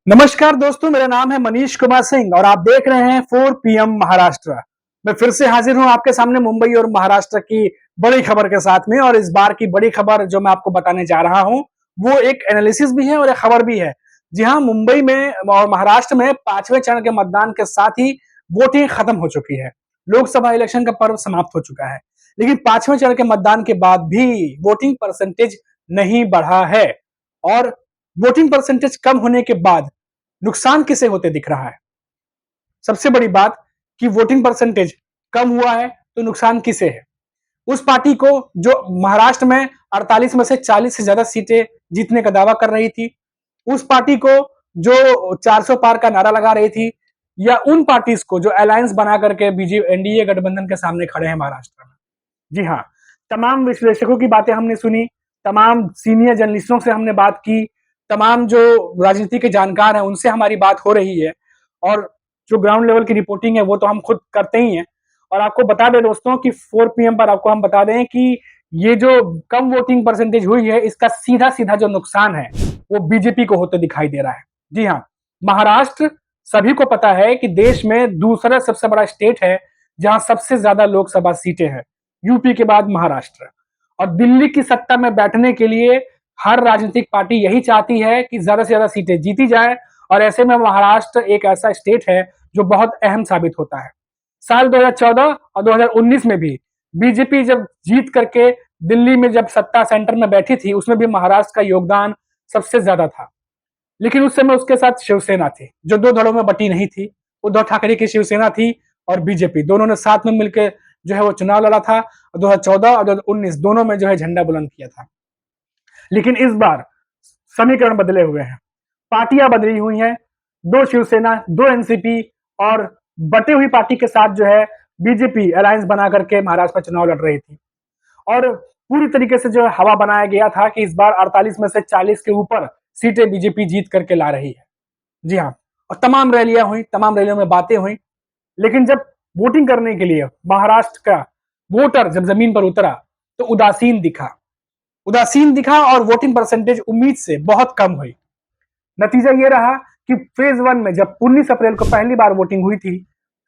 नमस्कार दोस्तों, मेरा नाम है मनीष कुमार सिंह और आप देख रहे हैं 4 पीएम महाराष्ट्र। मैं फिर से हाजिर हूं आपके सामने मुंबई और महाराष्ट्र की बड़ी खबर के साथ में। और इस बार की बड़ी खबर जो मैं आपको बताने जा रहा हूं वो एक एनालिसिस भी है और एक खबर भी है। जी हां, मुंबई में और महाराष्ट्र में 5वें चरण के मतदान के साथ ही वोटिंग खत्म हो चुकी है। लोकसभा इलेक्शन का पर्व समाप्त हो चुका है, लेकिन 5वें चरण के मतदान के बाद भी वोटिंग परसेंटेज नहीं बढ़ा है। और वोटिंग परसेंटेज कम होने के बाद नुकसान किसे होते दिख रहा है? सबसे बड़ी बात कि वोटिंग परसेंटेज कम हुआ है तो नुकसान किसे है? उस पार्टी को जो महाराष्ट्र में 48 में से 40 से ज्यादा सीटें जीतने का दावा कर रही थी, उस पार्टी को जो 400 पार का नारा लगा रही थी, या उन पार्टीज को जो अलायंस बना करके बीजेपी एनडीए गठबंधन के सामने खड़े हैं महाराष्ट्र में। जी हाँ, तमाम विश्लेषकों की बातें हमने सुनी, तमाम सीनियर जर्नलिस्टों से हमने बात की, तमाम जो राजनीति के जानकार हैं उनसे हमारी बात हो रही है। और जो ग्राउंड लेवल की रिपोर्टिंग है वो तो हम खुद करते ही हैं। और आपको बता दें दोस्तों कि 4 पीएम पर आपको हम बता दें कि ये जो कम वोटिंग परसेंटेज हुई है, इसका सीधा सीधा जो नुकसान है वो बीजेपी को होते दिखाई दे रहा है। जी हाँ, महाराष्ट्र सभी को पता है कि देश में दूसरा सबसे बड़ा स्टेट है जहां सबसे ज्यादा लोकसभा सीटें हैं, यूपी के बाद महाराष्ट्र। और दिल्ली की सत्ता में बैठने के लिए हर राजनीतिक पार्टी यही चाहती है कि ज्यादा से ज्यादा सीटें जीती जाए। और ऐसे में महाराष्ट्र एक ऐसा स्टेट है जो बहुत अहम साबित होता है। साल 2014 और 2019 में भी बीजेपी जब जीत करके दिल्ली में जब सत्ता सेंटर में बैठी थी, उसमें भी महाराष्ट्र का योगदान सबसे ज्यादा था। लेकिन उस समय उसके साथ शिवसेना थी जो दो धड़ों में बटी नहीं थी। उद्धव ठाकरे की शिवसेना थी और बीजेपी दोनों ने साथ में मिलकर जो है वो चुनाव लड़ा था। 2014 और 2019 दोनों में जो है झंडा बुलंद किया था। लेकिन इस बार समीकरण बदले हुए हैं, पार्टियां बदली हुई हैं। दो शिवसेना, दो एनसीपी और बटी हुई पार्टी के साथ जो है बीजेपी अलायंस बना करके महाराष्ट्र में चुनाव लड़ रही थी। और पूरी तरीके से जो हवा बनाया गया था कि इस बार 48 में से 40 के ऊपर सीटें बीजेपी जीत करके ला रही है। जी हाँ, और तमाम रैलियां हुई, तमाम रैलियों में बातें हुई। लेकिन जब वोटिंग करने के लिए महाराष्ट्र का वोटर जब जमीन पर उतरा तो उदासीन दिखा और वोटिंग परसेंटेज उम्मीद से बहुत कम हुई। नतीजा ये रहा कि फेज 1 में जब 19 अप्रैल को पहली बार वोटिंग हुई थी,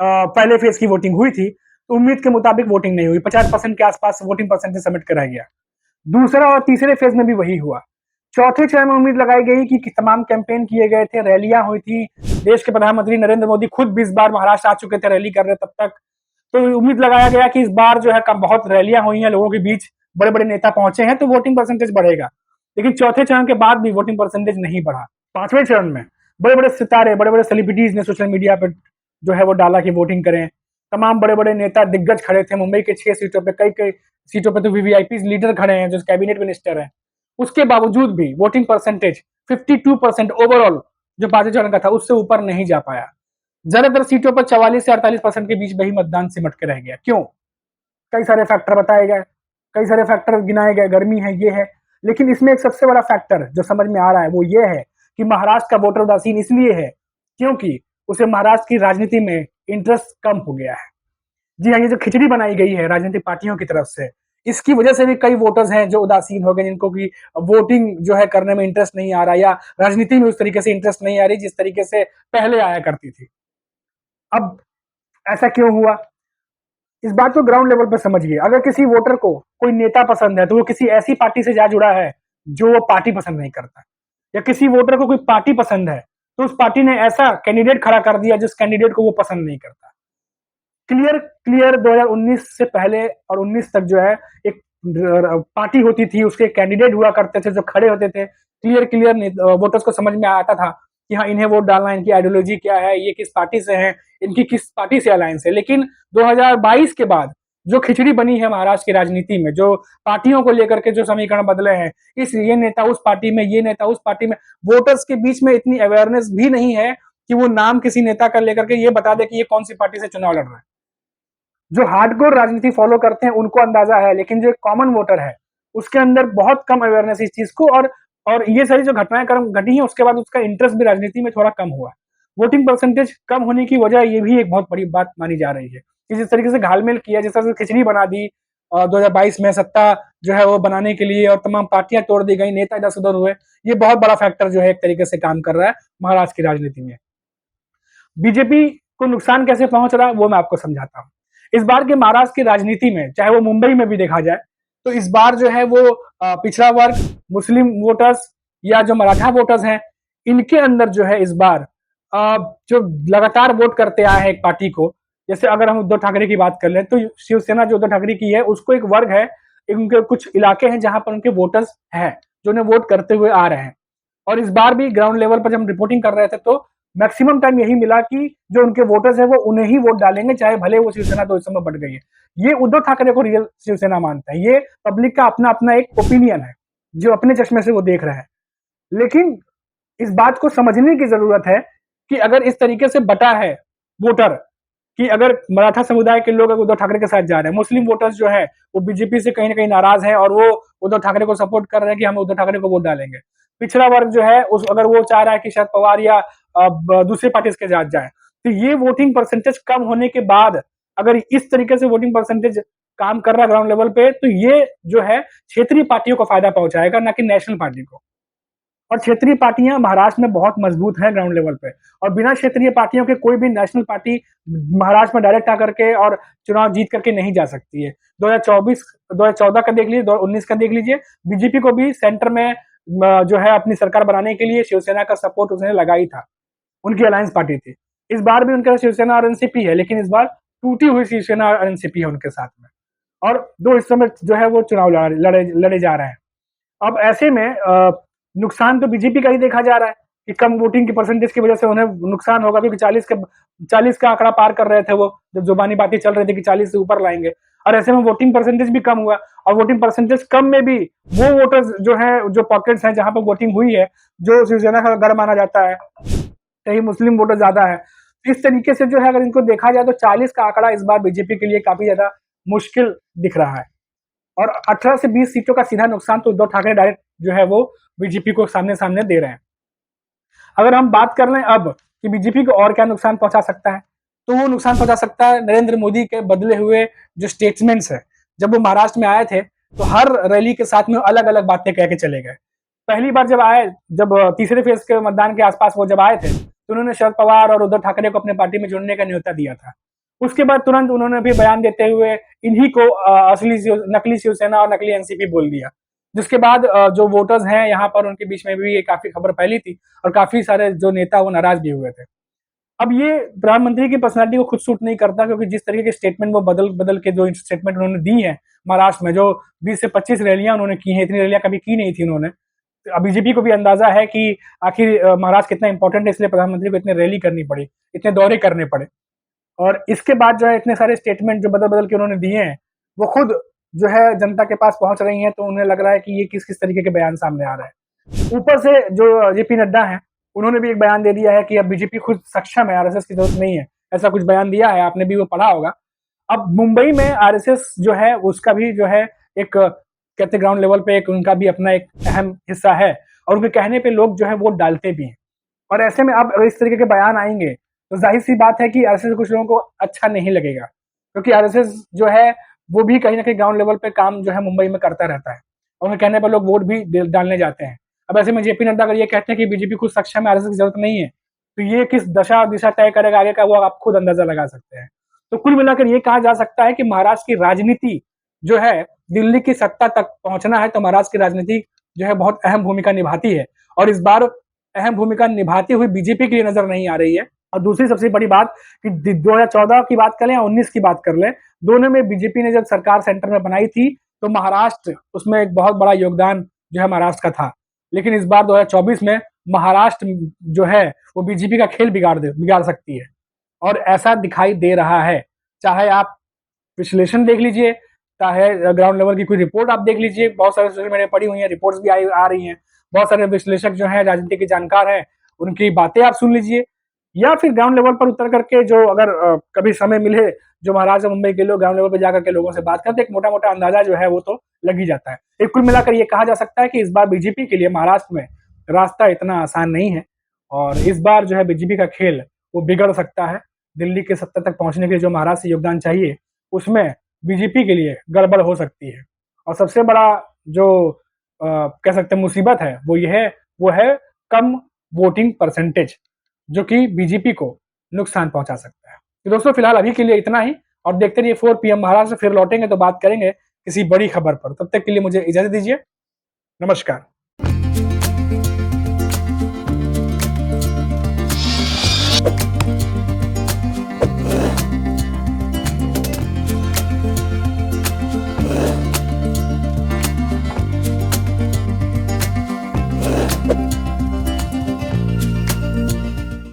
पहले फेज की वोटिंग हुई थी, तो उम्मीद के मुताबिक वोटिंग नहीं हुई। 50% के आसपास वोटिंग परसेंटेज सबमिट कर रह गया। दूसरा और तीसरे फेज में भी वही हुआ। चौथे चरण में उम्मीद लगाई गई कि तमाम कैंपेन किए गए थे, रैलियां हुई थी। देश के प्रधानमंत्री नरेंद्र मोदी खुद 20 बार महाराष्ट्र आ चुके थे रैली कर रहे तब तक। तो उम्मीद लगाया गया कि इस बार जो है बहुत रैलियां हुई हैं, लोगों के बीच बड़े बड़े नेता पहुंचे हैं तो वोटिंग परसेंटेज बढ़ेगा। लेकिन चौथे चरण के बाद भी वोटिंग परसेंटेज नहीं बढ़ा। पांचवें चरण में बड़े बड़े सितारे, बड़े बड़े सेलिब्रिटीज ने सोशल मीडिया पर जो है वो डाला कि वोटिंग करें। तमाम बड़े बड़े नेता दिग्गज खड़े थे मुंबई के 6 सीटों पे, कई कई सीटों पे तो वीवीआईपी लीडर खड़े हैं जो कैबिनेट मिनिस्टर हैं। उसके बावजूद भी वोटिंग परसेंटेज 52% ओवरऑल जो पांचवें चरण का था उससे ऊपर नहीं जा पाया। ज्यादातर सीटों पर 44 से 48% के बीच में ही मतदान सिमट के रह गया। क्यों? कई सारे फैक्टर बताए गए, कई सारे फैक्टर गिनाए गए, गर्मी है, ये है। लेकिन इसमें एक सबसे बड़ा फैक्टर जो समझ में आ रहा है वो ये है कि महाराष्ट्र का वोटर उदासीन इसलिए है क्योंकि उसे महाराष्ट्र की राजनीति में इंटरेस्ट कम हो गया है। जी हाँ, ये जो खिचड़ी बनाई गई है राजनीतिक पार्टियों की तरफ से, इसकी वजह से भी कई वोटर्स हैं जो उदासीन हो गए, जिनको की वोटिंग जो है करने में इंटरेस्ट नहीं आ रहा, या राजनीति में उस तरीके से इंटरेस्ट नहीं आ रही जिस तरीके से पहले आया करती थी। अब ऐसा क्यों हुआ? इस बात को ग्राउंड लेवल पर समझिए। अगर किसी वोटर को कोई नेता पसंद है तो वो किसी ऐसी पार्टी से जा जुड़ा है जो वो पार्टी पसंद नहीं करता, या किसी वोटर को कोई पार्टी पसंद है तो उस पार्टी ने ऐसा कैंडिडेट खड़ा कर दिया जिस कैंडिडेट को वो पसंद नहीं करता। क्लियर क्लियर 2019 से पहले और 19 तक जो है एक पार्टी होती थी, उसके कैंडिडेट हुआ करते थे जो खड़े होते थे। क्लियर क्लियर वोटर्स को समझ में आता था कि हाँ, इन्हें वोट डालना, इनकी आइडियोलॉजी क्या है, ये किस पार्टी से हैं, इनकी किस पार्टी से अलायंस है। लेकिन 2022 के बाद जो खिचड़ी बनी है महाराष्ट्र की राजनीति में, जो पार्टियों को लेकर के जो समीकरण बदले हैं, इस ये नेता उस पार्टी में, ये नेता उस पार्टी में, वोटर्स के बीच में इतनी अवेयरनेस भी नहीं है कि वो नाम किसी नेता का लेकर के ये बता दे कि ये कौन सी पार्टी से चुनाव लड़ रहा है। जो हार्डकोर राजनीति फॉलो करते हैं उनको अंदाजा है, लेकिन जो कॉमन वोटर है उसके अंदर बहुत कम अवेयरनेस इस चीज को। और ये सारी जो घटनाएं कर्म घटी हैं उसके बाद उसका इंटरेस्ट भी राजनीति में थोड़ा कम हुआ। वोटिंग परसेंटेज कम होने की वजह ये भी एक बहुत बड़ी बात मानी जा रही है कि जिस तरीके से घालमेल किया, जिस तरह से खिचड़ी बना दी 2022 में सत्ता जो है वो बनाने के लिए, और तमाम पार्टियां तोड़ दी गई, नेता इधर उधर हुए। ये बहुत बड़ा फैक्टर जो है एक तरीके से काम कर रहा है महाराष्ट्र की राजनीति में। बीजेपी को नुकसान कैसे पहुंच रहा है वो मैं आपको समझाता हूँ। इस बार के महाराष्ट्र की राजनीति में, चाहे वो मुंबई में भी देखा जाए, तो इस बार जो है वो पिछड़ा वर्ग, मुस्लिम वोटर्स या जो मराठा वोटर्स हैं, इनके अंदर जो है इस बार जो लगातार वोट करते आए हैं एक पार्टी को, जैसे अगर हम उद्धव ठाकरे की बात कर लें तो शिवसेना जो उद्धव ठाकरे की है उसको एक वर्ग है, उनके कुछ इलाके हैं जहां पर उनके वोटर्स हैं जो उन्हें वोट करते हुए आ रहे हैं। और इस बार भी ग्राउंड लेवल पर जब हम रिपोर्टिंग कर रहे थे तो मैक्सिमम टाइम यही मिला कि जो उनके वोटर्स है वो उन्हें ही वोट डालेंगे, चाहे भले वो शिवसेना तो इस समय बढ़ गई है। ये उद्धव ठाकरे को रियल शिवसेना मानता है, ये पब्लिक का अपना अपना एक ओपिनियन है जो अपने चश्मे से वो देख रहे हैं। लेकिन इस बात को समझने की जरूरत है कि अगर इस तरीके से बटा है वोटर, कि अगर मराठा समुदाय के लोग उद्धव ठाकरे के साथ जा रहे हैं, मुस्लिम वोटर्स जो है वो बीजेपी से कहीं ना कहीं नाराज हैं और वो उद्धव ठाकरे को सपोर्ट कर रहे हैं कि हम उद्धव ठाकरे को वोट डालेंगे। पिछड़ा वर्ग जो है उस अगर वो चाह रहा है कि शरद पवार या दूसरे पार्टी के साथ जाए, तो ये वोटिंग परसेंटेज कम होने के बाद अगर इस तरीके से वोटिंग परसेंटेज काम कर रहा है ग्राउंड लेवल पे, तो ये जो है क्षेत्रीय पार्टियों को फायदा पहुंचाएगा, ना कि नेशनल पार्टी को। और क्षेत्रीय पार्टियां महाराष्ट्र में बहुत मजबूत हैं ग्राउंड लेवल पे, और बिना क्षेत्रीय पार्टियों के कोई भी नेशनल पार्टी महाराष्ट्र में डायरेक्ट आकर के और चुनाव जीत करके नहीं जा सकती है। 2024 2014 का देख लीजिए, 2019 का देख लीजिए, बीजेपी को भी सेंटर में जो है अपनी सरकार बनाने के लिए शिवसेना का सपोर्ट उसने लगा ही था, उनकी अलायंस पार्टी थी। इस बार भी उनका शिवसेना और एनसीपी है, लेकिन इस बार टूटी हुई शिवसेना और एनसीपी है उनके साथ में, और दो हिस्सों में जो है वो चुनाव लड़े जा रहे हैं। अब ऐसे में नुकसान तो बीजेपी का ही देखा जा रहा है कि कम वोटिंग की परसेंटेज की वजह से उन्हें नुकसान होगा, क्योंकि 40 का आंकड़ा पार कर रहे थे वो, जब जुबानी बातें चल रही थी कि 40 से ऊपर लाएंगे, और ऐसे में वोटिंग परसेंटेज भी कम हुआ। और वोटिंग परसेंटेज कम में भी वो वोटर्स जो है, जो पॉकेट्स हैं जहां पर वोटिंग हुई है, जो शिवसेना का गढ़ माना जाता है, कहीं मुस्लिम वोटर ज्यादा है। इस तरीके से जो है अगर इनको देखा जाए तो 40 का आंकड़ा इस बार बीजेपी के लिए काफी ज्यादा मुश्किल दिख रहा है, और 18 से 20 सीटों का सीधा नुकसान तो उद्धव ठाकरे डायरेक्ट जो है वो बीजेपी को सामने सामने दे रहे हैं। अगर हम बात कर लें अब कि बीजेपी को और क्या नुकसान पहुंचा सकता है, तो वो नुकसान पहुंचा सकता है नरेंद्र मोदी के बदले हुए जो स्टेटमेंट्स है। जब वो महाराष्ट्र में आए थे तो हर रैली के साथ में अलग अलग बातें कह के चले गए। पहली बार जब आए, जब तीसरे फेज के मतदान के आसपास वो जब आए थे, तो उन्होंने शरद पवार और उद्धव ठाकरे को अपने पार्टी में जुड़ने का न्योता दिया था। उसके बाद तुरंत उन्होंने भी बयान देते हुए इन्हीं को असली नकली शिवसेना और नकली एनसीपी बोल दिया, जिसके बाद जो वोटर्स हैं यहाँ पर उनके बीच में भी ये काफी खबर फैली थी, और काफी सारे जो नेता वो नाराज भी हुए थे। अब ये प्रधानमंत्री की पर्सनालिटी को खुद सूट नहीं करता, क्योंकि जिस तरीके के स्टेटमेंट वो बदल बदल के जो स्टेटमेंट उन्होंने दी है महाराष्ट्र में, जो 20 से 25 रैलियां उन्होंने की हैं, इतनी रैलियां कभी की नहीं थी उन्होंने। तो बीजेपी को भी अंदाजा है कि आखिर महाराष्ट्र कितना इंपॉर्टेंट है, इसलिए प्रधानमंत्री को इतने रैली करनी पड़ी, इतने दौरे करने पड़े। और इसके बाद जो है इतने सारे स्टेटमेंट जो बदल बदल के उन्होंने दिए हैं, वो खुद जो है जनता के पास पहुंच रही हैं, तो उन्हें लग रहा है कि ये किस किस तरीके के बयान सामने आ रहे हैं। ऊपर से जो जेपी नड्डा है, उन्होंने भी एक बयान दे दिया है कि अब बीजेपी खुद सक्षम है, आरएसएस की जरूरत नहीं है, ऐसा कुछ बयान दिया है, आपने भी वो पढ़ा होगा। अब मुंबई में आरएसएस जो है उसका भी जो है एक कहते ग्राउंड लेवल पे एक उनका भी अपना एक अहम हिस्सा है, और उनके कहने पे लोग जो है वोट डालते भी हैं। और ऐसे में अब अगर इस तरीके के बयान आएंगे तो जाहिर सी बात है कि आरएसएस कुछ लोगों को अच्छा नहीं लगेगा, क्योंकि आरएसएस जो है वो भी कहीं ना कहीं ग्राउंड लेवल पे काम जो है मुंबई में करता रहता है, और उनके कहने पर लोग वोट भी डालने जाते हैं। अब ऐसे में जेपी नड्डा अगर ये कहते हैं कि बीजेपी खुद सक्षम है, आरएसएस की जरूरत नहीं है, तो ये किस दशा दिशा तय करेगा आगे का, वो आप खुद अंदाजा लगा सकते हैं। तो कुल मिलाकर ये कहा जा सकता है कि महाराष्ट्र की राजनीति जो है, दिल्ली की सत्ता तक पहुंचना है तो महाराष्ट्र की राजनीति जो है बहुत अहम भूमिका निभाती है, और इस बार अहम भूमिका निभाती हुई बीजेपी की नजर नहीं आ रही है। और दूसरी सबसे बड़ी बात कि 2014 की बात कर लें या 19 की बात कर लें, दोनों में बीजेपी ने जब सरकार सेंटर में बनाई थी तो महाराष्ट्र उसमें एक बहुत बड़ा योगदान जो है महाराष्ट्र का था। लेकिन इस बार 2024 में महाराष्ट्र जो है वो बीजेपी का खेल बिगाड़ सकती है, और ऐसा दिखाई दे रहा है। चाहे आप विश्लेषण देख लीजिए, चाहे ग्राउंड लेवल की कोई रिपोर्ट आप देख लीजिए, बहुत सारे सोशल मीडिया पड़ी हुई है, रिपोर्ट्स भी आ रही हैं, बहुत सारे विश्लेषक जो हैं राजनीति के जानकार हैं, उनकी बातें आप सुन लीजिए, या फिर ग्राउंड लेवल पर उतर करके जो अगर कभी समय मिले, जो महाराष्ट्र मुंबई के लोग ग्राउंड लेवल पर जाकर के लोगों से बात करते, एक मोटा मोटा अंदाजा जो है वो तो लग ही जाता है। एक कुल मिलाकर ये कहा जा सकता है कि इस बार बीजेपी के लिए महाराष्ट्र में रास्ता इतना आसान नहीं है, और इस बार जो है बीजेपी का खेल वो बिगड़ सकता है। दिल्ली के सत्ता तक पहुंचने के लिए जो महाराष्ट्र से योगदान चाहिए, उसमें बीजेपी के लिए गड़बड़ हो सकती है। और सबसे बड़ा जो कह सकते हैं मुसीबत है वो है कम वोटिंग परसेंटेज, जो कि बीजेपी को नुकसान पहुंचा सकता है। तो दोस्तों फिलहाल अभी के लिए इतना ही, और देखते रहिए 4 PM महाराष्ट्र। फिर लौटेंगे तो बात करेंगे किसी बड़ी खबर पर। तब तक के लिए मुझे इजाजत दीजिए। नमस्कार।